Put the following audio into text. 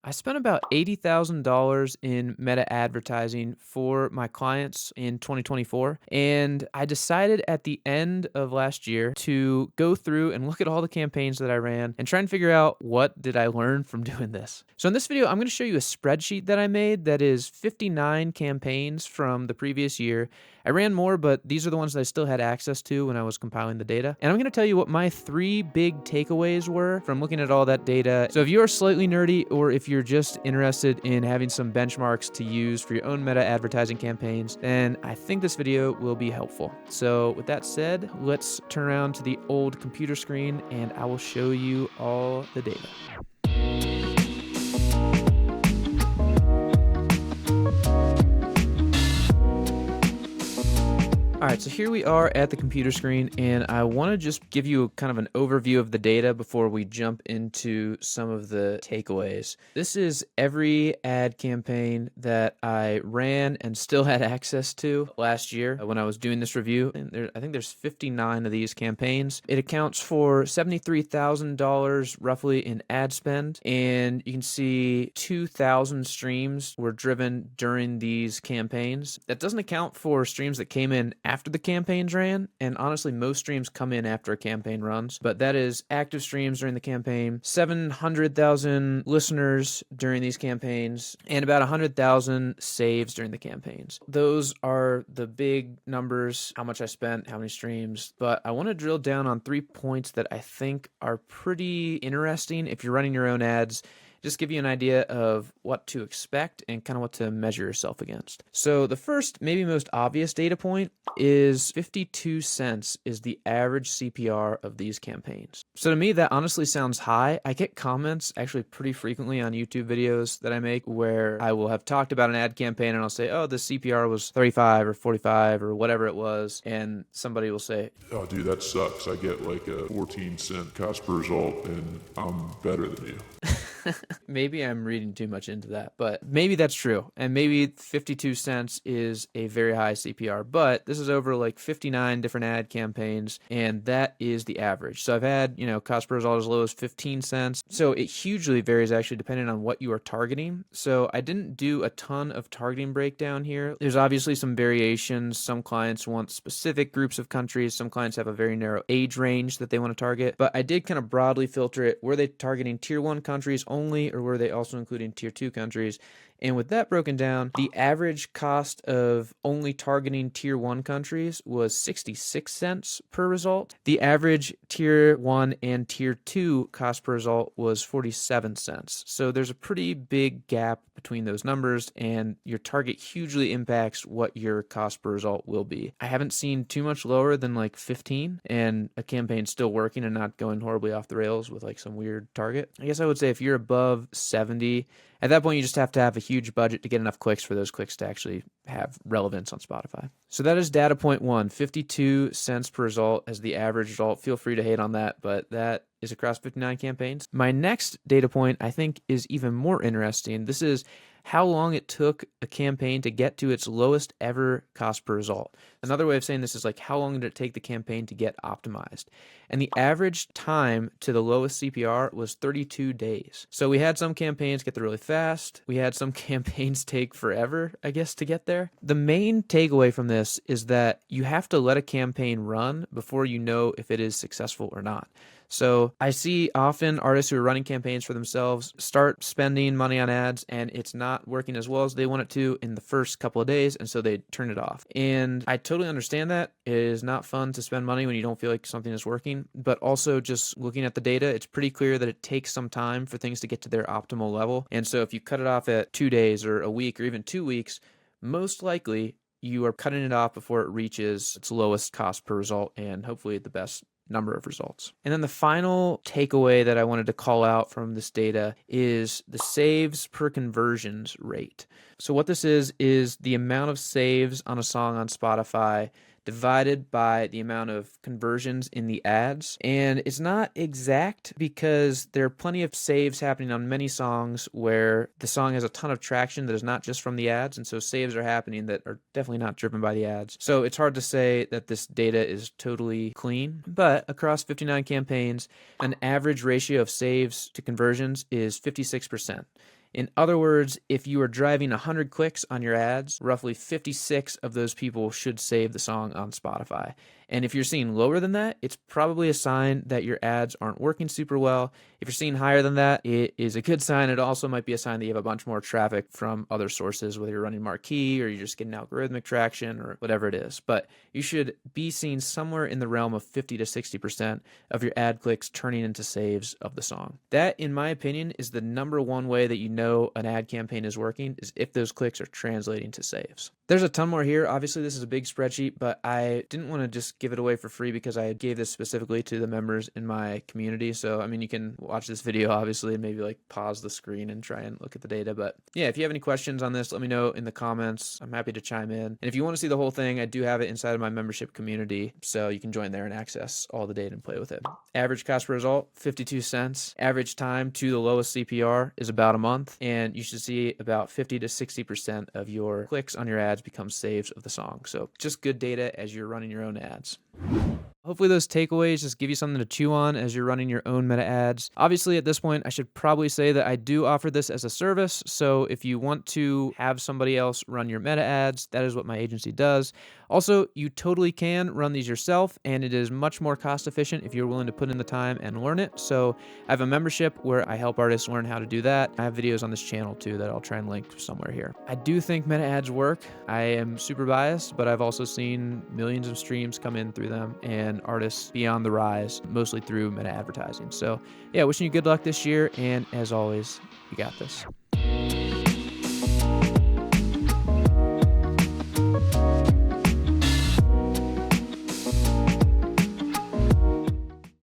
I spent about $80,000 in meta advertising for my clients in 2024. And I decided at the end of last year to go through and look at all the campaigns that I ran and try and figure out what did I learn from doing this. So in this video, I'm going to show you a spreadsheet that I made that is 59 campaigns from the previous year. I ran more, but these are the ones that I still had access to when I was compiling the data. And I'm going to tell you what my 3 big takeaways were from looking at all that data. So if you are slightly nerdy, or if you're just interested in having some benchmarks to use for your own meta advertising campaigns, then I think this video will be helpful. So with that said, let's turn around to the old computer screen and I will show you all the data. All right, so here we are at the computer screen, and I want to just give you kind of an overview of the data before we jump into some of the takeaways. This is every ad campaign that I ran and still had access to last year when I was doing this review. And I think there's 59 of these campaigns. It accounts for $73,000 roughly in ad spend, and you can see 2,000 streams were driven during these campaigns. That doesn't account for streams that came in after the campaigns ran, and honestly most streams come in after a campaign runs, but that is active streams during the campaign, 700,000 listeners during these campaigns, and about 100,000 saves during the campaigns. Those are the big numbers, how much I spent, how many streams, but I want to drill down on 3 points that I think are pretty interesting if you're running your own ads. Just give you an idea of what to expect and kind of what to measure yourself against. So the first, maybe most obvious data point is 52 cents is the average CPR of these campaigns. So to me, that honestly sounds high. I get comments actually pretty frequently on YouTube videos that I make where I will have talked about an ad campaign and I'll say, oh, the CPR was 35 or 45 or whatever it was. And somebody will say, oh, dude, that sucks. I get like a 14-cent cost per result and I'm better than you. Maybe I'm reading too much into that, but maybe that's true. And maybe 52 cents is a very high CPR, but this is over like 59 different ad campaigns, and that is the average. So I've had, cost per result as low as 15 cents. So it hugely varies actually depending on what you are targeting. So I didn't do a ton of targeting breakdown here. There's obviously some variations. Some clients want specific groups of countries. Some clients have a very narrow age range that they want to target, but I did kind of broadly filter it. Were they targeting tier 1 countries only, or were they also including tier 2 countries? And with that broken down, the average cost of only targeting tier 1 countries was 66 cents per result. The average tier 1 and tier 2 cost per result was 47 cents. So there's a pretty big gap between those numbers, and your target hugely impacts what your cost per result will be. I haven't seen too much lower than like 15, and a campaign's still working and not going horribly off the rails with like some weird target. I guess I would say if you're above 70, at that point, you just have to have a huge budget to get enough clicks for those clicks to actually have relevance on Spotify. So that is data point 1, 52 cents per result as the average result. Feel free to hate on that, but that is across 59 campaigns. My next data point, I think, is even more interesting. This is how long it took a campaign to get to its lowest ever cost per result. Another way of saying this is like, how long did it take the campaign to get optimized? And the average time to the lowest CPR was 32 days. So we had some campaigns get there really fast. We had some campaigns take forever, I guess, to get there. The main takeaway from this is that you have to let a campaign run before you know if it is successful or not. So I see often artists who are running campaigns for themselves start spending money on ads and it's not working as well as they want it to in the first couple of days, and so they turn it off. And I totally understand that. It is not fun to spend money when you don't feel like something is working, but also just looking at the data, it's pretty clear that it takes some time for things to get to their optimal level. And so if you cut it off at 2 days or a week or even 2 weeks, most likely you are cutting it off before it reaches its lowest cost per result and hopefully the best number of results. And then the final takeaway that I wanted to call out from this data is the saves per conversions rate. So what this is the amount of saves on a song on Spotify divided by the amount of conversions in the ads. And it's not exact because there are plenty of saves happening on many songs where the song has a ton of traction that is not just from the ads. And so saves are happening that are definitely not driven by the ads. So it's hard to say that this data is totally clean, but across 59 campaigns, an average ratio of saves to conversions is 56%. In other words, if you are driving 100 clicks on your ads, roughly 56 of those people should save the song on Spotify. And if you're seeing lower than that, it's probably a sign that your ads aren't working super well. If you're seeing higher than that, it is a good sign. It also might be a sign that you have a bunch more traffic from other sources, whether you're running marquee or you're just getting algorithmic traction or whatever it is. But you should be seeing somewhere in the realm of 50 to 60% of your ad clicks turning into saves of the song. That, in my opinion, is the number one way that you know an ad campaign is working, is if those clicks are translating to saves. There's a ton more here. Obviously, this is a big spreadsheet, but I didn't want to just give it away for free because I gave this specifically to the members in my community. So, I mean, you can watch this video, obviously, and maybe like pause the screen and try and look at the data. But yeah, if you have any questions on this, let me know in the comments. I'm happy to chime in. And if you want to see the whole thing, I do have it inside of my membership community. So you can join there and access all the data and play with it. Average cost per result, 52 cents. Average time to the lowest CPR is about a month. And you should see about 50 to 60% of your clicks on your ads become saves of the song. So just good data as you're running your own ads. Hopefully those takeaways just give you something to chew on as you're running your own meta ads. Obviously, at this point, I should probably say that I do offer this as a service. So if you want to have somebody else run your meta ads, that is what my agency does. Also, you totally can run these yourself, and it is much more cost efficient if you're willing to put in the time and learn it. So I have a membership where I help artists learn how to do that. I have videos on this channel too that I'll try and link somewhere here. I do think meta ads work. I am super biased, but I've also seen millions of streams come in through them and artists be on the rise, mostly through meta advertising. So yeah, wishing you good luck this year, and as always, you got this.